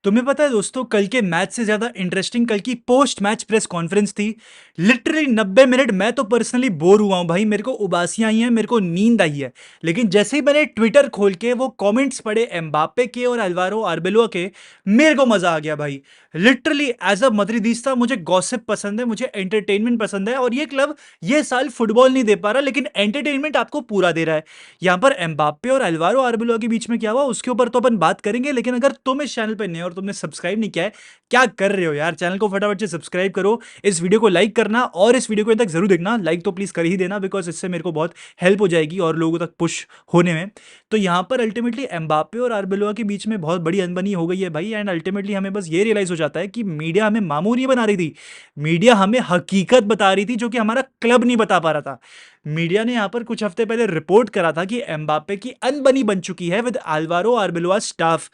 तुम्हें पता है दोस्तों, कल के मैच से ज्यादा इंटरेस्टिंग कल की पोस्ट मैच प्रेस कॉन्फ्रेंस थी। लिटरली 90 मिनट मैं तो पर्सनली बोर हुआ हूं भाई, मेरे को उबासियां आई हैं, मेरे को नींद आई है। लेकिन जैसे ही मैंने ट्विटर खोल के वो कमेंट्स पढ़े एम्बाप्पे के और अल्वारो आर्बेलोआ के, मेरे को मजा आ गया भाई। लिटरली एज अ मद्रिदिस्ता मुझे गॉसिप पसंद है, मुझे एंटरटेनमेंट पसंद है, और ये क्लब ये साल फुटबॉल नहीं दे पा रहा लेकिन एंटरटेनमेंट आपको पूरा दे रहा है। यहाँ पर एम्बाप्पे और अल्वारो आर्बेलोआ के बीच में क्या हुआ उसके ऊपर तो अपन बात करेंगे, लेकिन अगर तुम इस चैनल पर नए हो और तुमने सब्सक्राइब नहीं किया है, क्या कर रहे हो यार? चैनल को फटाफट से सब्सक्राइब करो, इस वीडियो को लाइक करना और इस वीडियो को तक जरूर देखना। लाइक तो प्लीज कर ही देना, बिकॉज इससे मेरे को बहुत हेल्प हो जाएगी और लोगों तक पुश होने में। तो यहाँ पर अल्टीमेटली एम्बाप्पे और आर्बेलोआ के बीच में बहुत बड़ी अनबनी हो गई है भाई, एंड अल्टीमेटली हमें बस ये रियलाइज हो जाता है कि मीडिया हमें मामूली नहीं बना रही थी, मीडिया हमें हकीकत बता रही थी जो कि हमारा क्लब नहीं बता पा रहा था। मीडिया ने यहां पर कुछ हफ्ते पहले रिपोर्ट करा था कि एम्बाप्पे की अनबनी बन चुकी है विद अल्वारो आर्बेलोआ स्टाफ।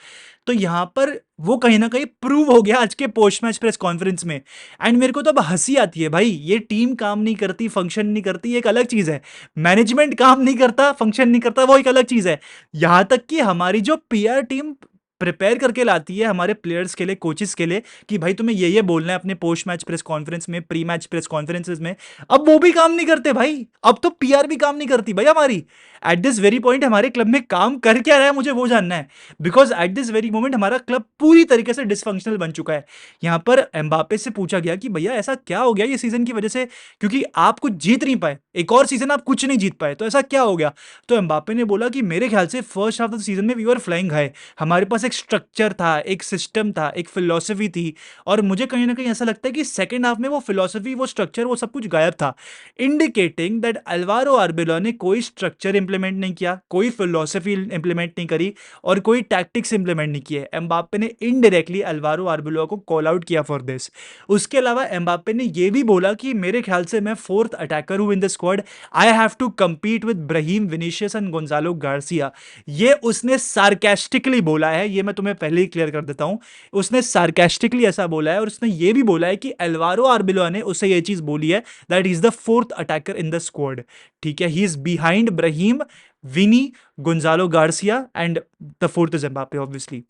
तो यहां पर वो कहीं ना कहीं प्रूव हो गया आज के पोस्ट मैच प्रेस कॉन्फ्रेंस में। एंड मेरे को तो अब हंसी आती है भाई, ये टीम काम नहीं करती, फंक्शन नहीं करती, एक अलग चीज है। मैनेजमेंट काम नहीं करता, फंक्शन नहीं करता, वो एक अलग चीज है। यहां तक कि हमारी जो पीआर टीम प्रिपेयर करके लाती है हमारे प्लेयर्स के लिए, कोचेस के लिए, कि भाई तुम्हें ये बोलना है अपने पोस्ट मैच प्रेस कॉन्फ्रेंस में, प्री मैच प्रेस कॉन्फ्रेंसेस में, अब वो भी काम नहीं करते भाई। अब तो पीआर भी काम नहीं करती भाई हमारी। एट दिस वेरी पॉइंट हमारे क्लब में काम कर क्या रहा है मुझे वो जानना है, because at this very moment हमारा क्लब पूरी तरीके से डिसफंक्शनल बन चुका है। यहां पर एम्बापे से पूछा गया कि भैया ऐसा क्या हो गया ये सीजन की वजह से, क्योंकि आप कुछ जीत नहीं पाए, एक और सीजन आप कुछ नहीं जीत पाए, तो ऐसा क्या हो गया? तो एम्बापे ने बोला कि मेरे ख्याल से first half of the season में वी वर फ्लाइंग हाई, हमारे पास एक स्ट्रक्चर था, एक सिस्टम था, एक फिलोसफी थी, और मुझे कहीं ना कहीं ऐसा लगता है कि सेकेंड हाफ में वो फिलोसफी, वो स्ट्रक्चर, वो सब कुछ गायब था। इंडिकेटिंग दैट अल्वारो आर्बेलो ने कोई स्ट्रक्चर इंप्लीमेंट नहीं किया, कोई फिलोसफी इंप्लीमेंट नहीं करी, और कोई टैक्टिक्स इंप्लीमेंट नहीं किए। एम्बापे ने इनडायरेक्टली अल्वारो आर्बेलो को कॉल आउट किया फॉर दिस। उसके अलावा एम्बापे ने यह भी बोला कि मेरे ख्याल से मैं फोर्थ अटैकर हूं in the squad, I have to compete with Brahim Vinicius and Gonzalo Garcia. ये उसने सार्केस्टिकली बोला है, ये मैं तुम्हें पहले ही क्लियर कर देता हूं। उसने सार्केस्टिकली ऐसा बोला है, और उसने ये भी बोला है कि अल्वारो आर्बेलो ने उससे ये चीज बोली है that is the fourth attacker in the squad. ठीक है, he is behind Brahim, Vini, Gonzalo Garcia, and the fourth is Mbappe obviously.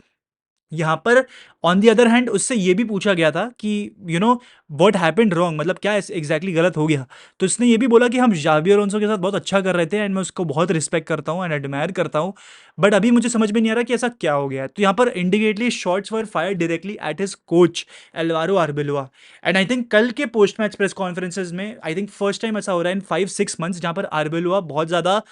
यहां पर ऑन दी अदर हैंड उससे यह भी पूछा गया था कि you know what happened wrong, मतलब क्या एग्जैक्टली गलत हो गया। तो इसने ये भी बोला कि हम जावी अलोंसो के साथ बहुत अच्छा कर रहे थे, एंड मैं उसको बहुत रिस्पेक्ट करता हूं एंड एडमायर करता हूं, बट अभी मुझे समझ में नहीं आ रहा कि ऐसा क्या हो गया है। तो यहाँ पर indirectly shots were fire directly at his coach Alvaro Arbeloa. And I think कल के पोस्ट मैच प्रेस कॉन्फ्रेंसेज में आई थिंक फर्स्ट टाइम ऐसा हो रहा है इन 5-6 मंथ्स जहां पर आर्बेलोआ बहुत ज्यादा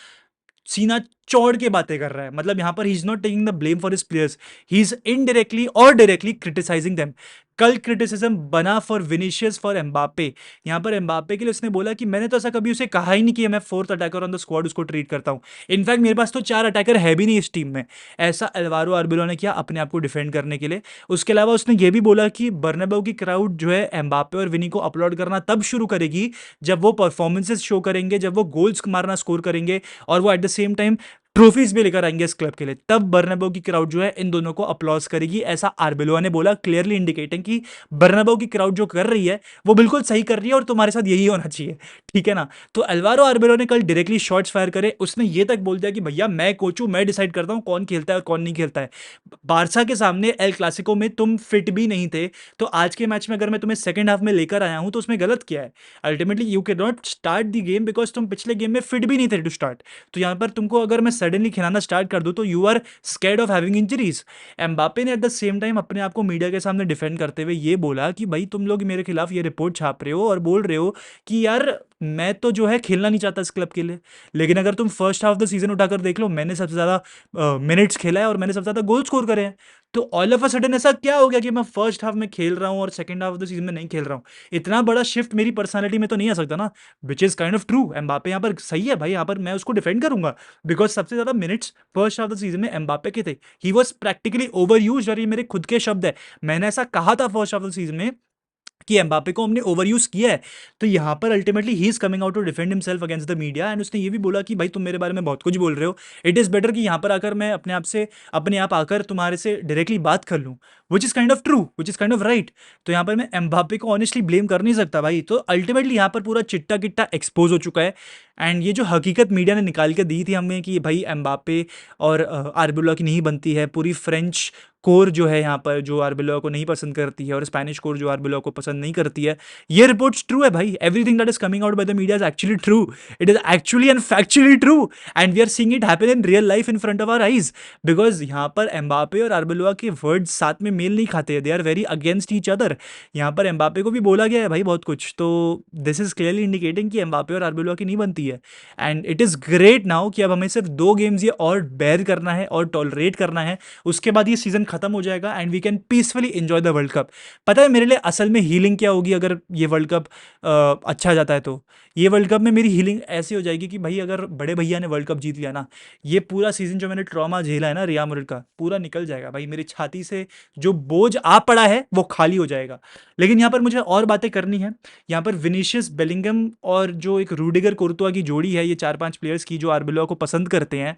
सीना चौड़ के बातें कर रहा है। मतलब यहां पर he is not taking the blame for his players, he is indirectly और डायरेक्टली क्रिटिसाइजिंग देम। कल क्रिटिसिज्म बना फॉर विनीशियस, फॉर एम्बापे। यहां पर एम्बापे के लिए उसने बोला कि मैंने तो ऐसा कभी उसे कहा ही नहीं कि मैं fourth attacker on the squad उसको ट्रीट करता हूं, इनफैक्ट मेरे पास तो 4 अटैकर है भी नहीं इस टीम में। ऐसा अल्वारो आर्बेलो ने किया अपने आप को डिफेंड करने के लिए। उसके अलावा उसने ये भी बोला कि बर्नाब्यू की क्राउड जो है एम्बापे और विनी को अपलोड करना तब शुरू करेगी जब वो परफॉर्मेंसेस शो करेंगे, जब वो गोल्स मारना स्कोर करेंगे, और वो eight the same time trophies भी लेकर आएंगे इस क्लब के लिए, तब बर्नाब्यू की क्राउड जो है इन दोनों को अप्लॉज करेगी। ऐसा आर्बेलोआ ने बोला, क्लियरली इंडिकेटिंग कि बर्नाब्यू की क्राउड जो कर रही है वो बिल्कुल सही कर रही है और तुम्हारे साथ यही होना चाहिए। ठीक है ना? तो अल्वारो आर्बेलो ने कल डायरेक्टली शॉट्स फायर करे। उसने ये तक बोल दिया कि भैया मैं कोच हूं, मैं डिसाइड करता हूं कौन खेलता है और कौन नहीं खेलता है। बारसा के सामने एल क्लासिको में तुम फिट भी नहीं थे, तो आज के मैच में अगर मैं तुम्हें सेकंड हाफ में लेकर आया हूं तो उसमें गलत किया है। Ultimately you can not start the game because तुम पिछले गेम में फिट भी नहीं थे टू स्टार्ट। तो यहां पर तुमको अगर मैं सडनली खिलाना स्टार्ट कर दूं तो you are scared of having injuries. Mbappe ने एट द सेम टाइम अपने आप को मीडिया के सामने डिफेंड करते हुए ये बोला कि भाई तुम लोग मेरे खिलाफ ये रिपोर्ट छाप रहे हो और बोल रहे हो कि यार मैं तो जो है खेलना नहीं चाहता इस क्लब के लिए, लेकिन अगर तुम फर्स्ट हाफ द सीजन उठाकर देख लो, मैंने सबसे ज्यादा मिनट्स खेला है और मैंने सबसे ज्यादा गोल स्कोर करे हैं। तो ऑल ऑफ अ सडन ऐसा क्या हो गया कि मैं फर्स्ट हाफ में खेल रहा हूं और second half of the season में नहीं खेल रहा हूं? इतना बड़ा शिफ्ट मेरी पर्सनालिटी में तो नहीं आ सकता ना, which is kind of true. Mbappe यहाँ पर सही है भाई, यहाँ पर मैं उसको डिफेंड करूंगा, बिकॉज सबसे ज्यादा minutes first half of the season में एम्बापे के थे। He was practically over use, और ये मेरे खुद के शब्द है, मैंने ऐसा कहा था first half of the season में कि एम्बापे को हमने ओवर यूज किया है। तो यहां पर ultimately he is coming out to defend himself against the media, and उसने ये भी बोला कि भाई तुम मेरे बारे में बहुत कुछ बोल रहे हो, इट इज बेटर कि यहां पर आकर मैं अपने आप से, अपने आप आकर तुम्हारे से डायरेक्टली बात कर लूं। Which is kind of true, which is kind of right. तो यहाँ पर मैं एम्बापे को ऑनेस्टली ब्लेम कर नहीं सकता भाई। तो अल्टीमेटली यहाँ पर पूरा चिट्टा किट्टा एक्सपोज हो चुका है। एंड ये जो हकीकत मीडिया ने निकाल के दी थी हमें कि भाई एम्बापे और आर्बेलोआ की नहीं बनती है, पूरी फ्रेंच कोर जो है यहाँ पर जो आर्बेलोआ को नहीं पसंद करती है और स्पेनिश कोर जो आर्बेलोआ को पसंद नहीं करती है, ये रिपोर्ट्स ट्रू है भाई। Everything that is coming out by the media is actually true, it is actually and factually true, and we are seeing it happen in real life in front of our eyes. Because यहाँ पर Mbappe और आर्बेलोआ के words साथ में मेल नहीं खाते, they are very against each other. यहाँ पर एम्बापे को भी बोला गया है भाई बहुत कुछ, तो दिस इज क्लियरली इंडिकेटिंग कि एम्बापे और आर्बेलोआ की नहीं बनती है। And it is great now कि अब हमें सिर्फ 2 गेम्स ये और बेयर करना है और टॉलरेट करना है, उसके बाद ये सीजन खत्म हो जाएगा and we can peacefully enjoy the world cup. पता है मेरे लिए असल में हीलिंग क्या होगी अगर ये वर्ल्ड कप अच्छा जाता है? तो ये वर्ल्ड कप में मेरी हीलिंग ऐसी हो जाएगी कि भाई अगर बड़े भैया ने वर्ल्ड कप जीत लिया ना, ये पूरा सीजन जो मैंने ट्रॉमा झेला है ना रियल मैड्रिड का, पूरा निकल जाएगा भाई। मेरी छाती से जो बोझ आ पड़ा है वो खाली हो जाएगा। लेकिन यहाँ पर मुझे और बातें करनी है। यहाँ पर विनीशियस बेलिंगम और जो एक रूडिगर कुर्तुआ की जोड़ी है, ये 4-5 प्लेयर्स की जो आर्बेलोआ को पसंद करते हैं,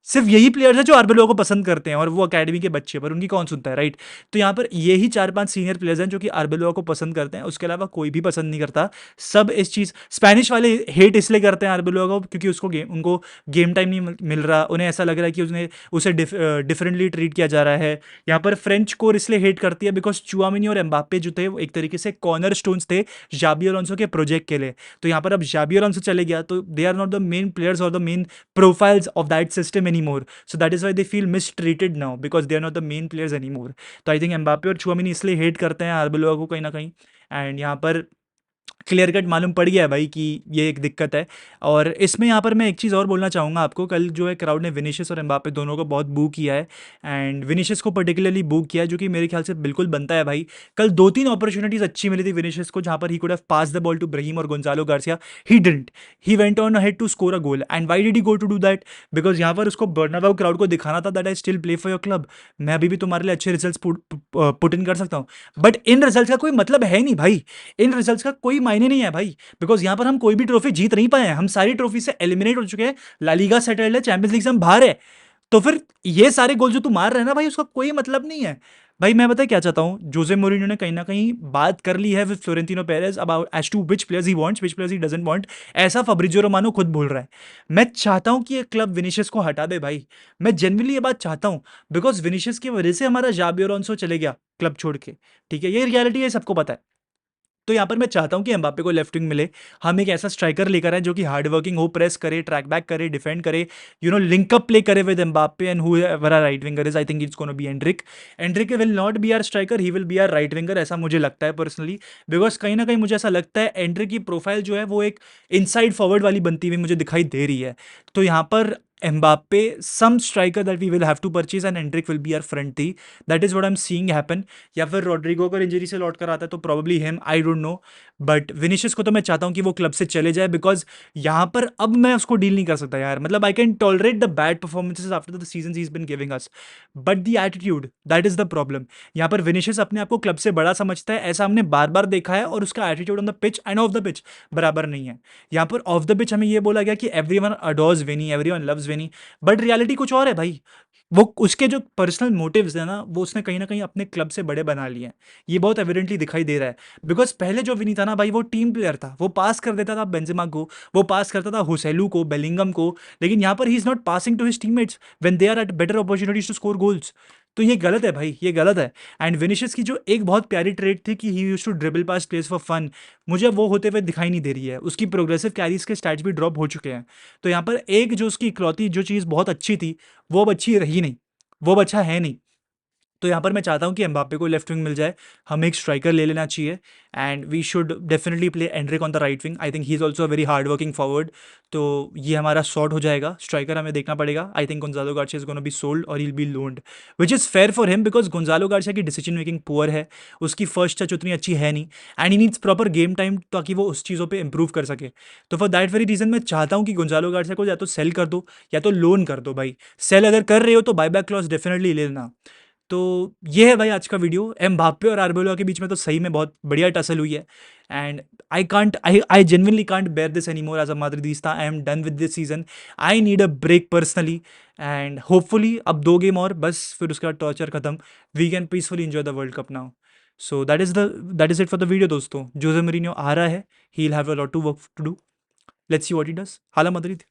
सिर्फ यही प्लेयर्स हैं जो आर्बेलोआ को पसंद करते हैं और वो अकेडमी के बच्चे, पर उनकी कौन सुनता है, राइट? तो यहाँ पर यही 4-5 सीनियर प्लेयर्स हैं जो कि आर्बेलोआ को पसंद करते हैं, उसके अलावा कोई भी पसंद नहीं करता। सब इस चीज़ स्पेनिश वाले हेट इसलिए करते हैं आर्बेलोआ को क्योंकि उनको गेम टाइम नहीं मिल रहा, उन्हें ऐसा लग रहा है कि उसे डिफरेंटली ट्रीट किया जा रहा है। यहाँ पर फ्रेंच कोर इसलिए हेट करती है बिकॉज चुआमिनी और एम्बापे जो थे वो एक तरीके से कॉर्नर स्टोन्स थे जाबी अलोंसो के प्रोजेक्ट के लिए। तो यहाँ पर अब जाबी अलोंसो चले गया तो they are not the main players और the main profiles of that system anymore, so that is why they feel mistreated now because they are not the main players anymore। तो आई थिंक एम्बापे और चुआमिनी इसलिए hate करते हैं आर्बेलोआ को कहीं ना कहीं। एंड यहाँ पर क्लियर कट मालूम पड़ गया है भाई कि ये एक दिक्कत है। और इसमें यहाँ पर मैं एक चीज़ और बोलना चाहूँगा आपको, कल जो है क्राउड ने विनीशियस और एम्बापे दोनों को बहुत बू किया है एंड विनीशियस को पर्टिकुलरली बू किया है, जो कि मेरे ख्याल से बिल्कुल बनता है भाई। कल 2-3 अपॉर्चुनिटीज़ अच्छी मिली थी विनीशियस को जहाँ पर he could have pass the ball to Brahim और Gonzalo Garcia, he didn't, he went on ahead to score a goal. And why did he go to do that? Because यहाँ पर उसको Bernabeu crowd को दिखाना था that I still play for your club, मैं अभी भी तुम्हारे लिए अच्छे रिजल्ट पुट इन कर सकता हूँ। बट इन रिजल्ट का कोई मतलब है नहीं भाई, इन रिजल्ट का कोई मायने नहीं है भाई, बिकॉज यहाँ पर हम कोई भी ट्रॉफी जीत नहीं पाए हैं, हम सारी ट्रॉफी से एलिमिनेट हो चुके हैं, ला लीगा सेटल्ड है, चैंपियंस लीग से हम बाहर है। तो फिर ये सारे गोल जो तू मार रहे हैं ना भाई, उसका कोई मतलब नहीं है भाई। मैं बताया क्या चाहता हूँ, जोसे मोरिन्यो ने कहीं ना कहीं बात कर ली है with Florentino Perez about as to which players he wants, which players he doesn't want, ऐसा फब्रिजियो रोमानो खुद बोल रहा है। मैं चाहता हूँ कि ये क्लब विनीशियस को हटा दे भाई, मैं जेन्युइनली ये बात चाहता हूँ, बिकॉज विनीशियस की वजह से हमारा जाबी अलोंसो चले गया क्लब छोड़ के, ठीक है, ये रियलिटी है, सबको पता है। तो यहाँ पर मैं चाहता हूँ कि एम्बापे को लेफ्ट विंग मिले, हम एक ऐसा स्ट्राइकर लेकर आए जो कि हार्ड वर्किंग हो, प्रेस करे, ट्रैक बैक करे, डिफेंड करे, लिंक अप प्ले करे with Mbappe and whoever our right winger is, I think it's gonna be Endrick. Endrick will not be our striker, he will be our right winger, ऐसा मुझे लगता है personally. Because कहीं ना कहीं मुझे ऐसा लगता है एंड्रिक की प्रोफाइल जो है वो एक इनसाइड फॉरवर्ड वाली बनती हुई मुझे दिखाई दे रही है। तो यहाँ पर Mbappe, some striker that we will have to purchase and Endrick will be our front three. That is what I'm seeing happen. या फिर रॉड्रिगो अगर इंजरी से लौट कर आता है तो probably him, I don't know. But Vinicius को तो मैं चाहता हूँ कि वो क्लब से चले जाए, बिकॉज यहाँ पर अब मैं उसको डील नहीं कर सकता यार। मतलब I can tolerate the bad performances after the season he is been giving us, but the attitude that is the problem. यहाँ पर विनीशियस अपने आप को क्लब से बड़ा समझता है, ऐसा हमने बार बार देखा है, और उसका attitude on the pitch end of the pitch बराबर नहीं है। यहाँ पर ऑफ द पिच हमें ये बोला गया कि everyone adores Vini, everyone loves Vini, but reality कुछ और है भाई। वो उसके जो पर्सनल मोटिव्स है ना, वो उसने कहीं ना कहीं अपने क्लब से बड़े बना लिए हैं, ये बहुत एविडेंटली दिखाई दे रहा है। बिकॉज पहले जो विनी था ना भाई, वो टीम प्लेयर था, वो पास कर देता था बेंजेमा को, वो पास करता था हुसैलू को, बेलिंगम को, लेकिन यहाँ पर he is not passing to his teammates when they are at better opportunities to score goals. तो ये गलत है भाई, ये गलत है। एंड विनिशियस की जो एक बहुत प्यारी ट्रेड थी कि he used to dribble past players for fun, मुझे वो होते हुए दिखाई नहीं दे रही है। उसकी प्रोग्रेसिव कैरीज के स्टैट्स भी ड्रॉप हो चुके हैं। तो यहाँ पर एक जो उसकी इकलौती जो चीज़ बहुत अच्छी थी, वो अब अच्छी रही नहीं, वो अब अच्छा है नहीं। तो यहाँ पर मैं चाहता हूँ कि एम्बापे को लेफ्ट विंग मिल जाए, हमें एक स्ट्राइकर ले लेना चाहिए, and we should definitely play Endrick on the right wing. I think he is also a very hard working forward. तो ये हमारा शॉर्ट हो जाएगा, स्ट्राइकर हमें देखना पड़ेगा। I think Gonzalo Garcia is gonna be sold और he be loaned, which is fair for him, because Gonzalo Garcia की डिसीजन मेकिंग पुअर है, उसकी फर्स्ट टच उतनी अच्छी है नहीं, and he needs proper game time ताकि वो उस चीज़ों पर इंप्रूव कर सके। तो फॉर दैट वेरी रीज़न मैं चाहता हूँ कि गोंजालो गार्सिया को या तो सेल कर दो या तो लोन कर दो भाई। सेल अगर कर रहे हो तो बायबैक क्लॉज डेफिनेटली ले लेना। तो ये है भाई आज का वीडियो। एम्बाप्पे और आर्बेलोआ के बीच में तो सही में बहुत बढ़िया टसल हुई है। And I genuinely can't bear this any more as a Madridista. I am done with this season. I need a break personally. And hopefully अब 2 गेम और बस, फिर उसके बाद टॉर्चर खत्म। We can peacefully enjoy the world cup now. So that is it for the video दोस्तों। Jose Mourinho आ रहा है, he will have a lot to work to do. Let's see what he does. Hala मदरिद।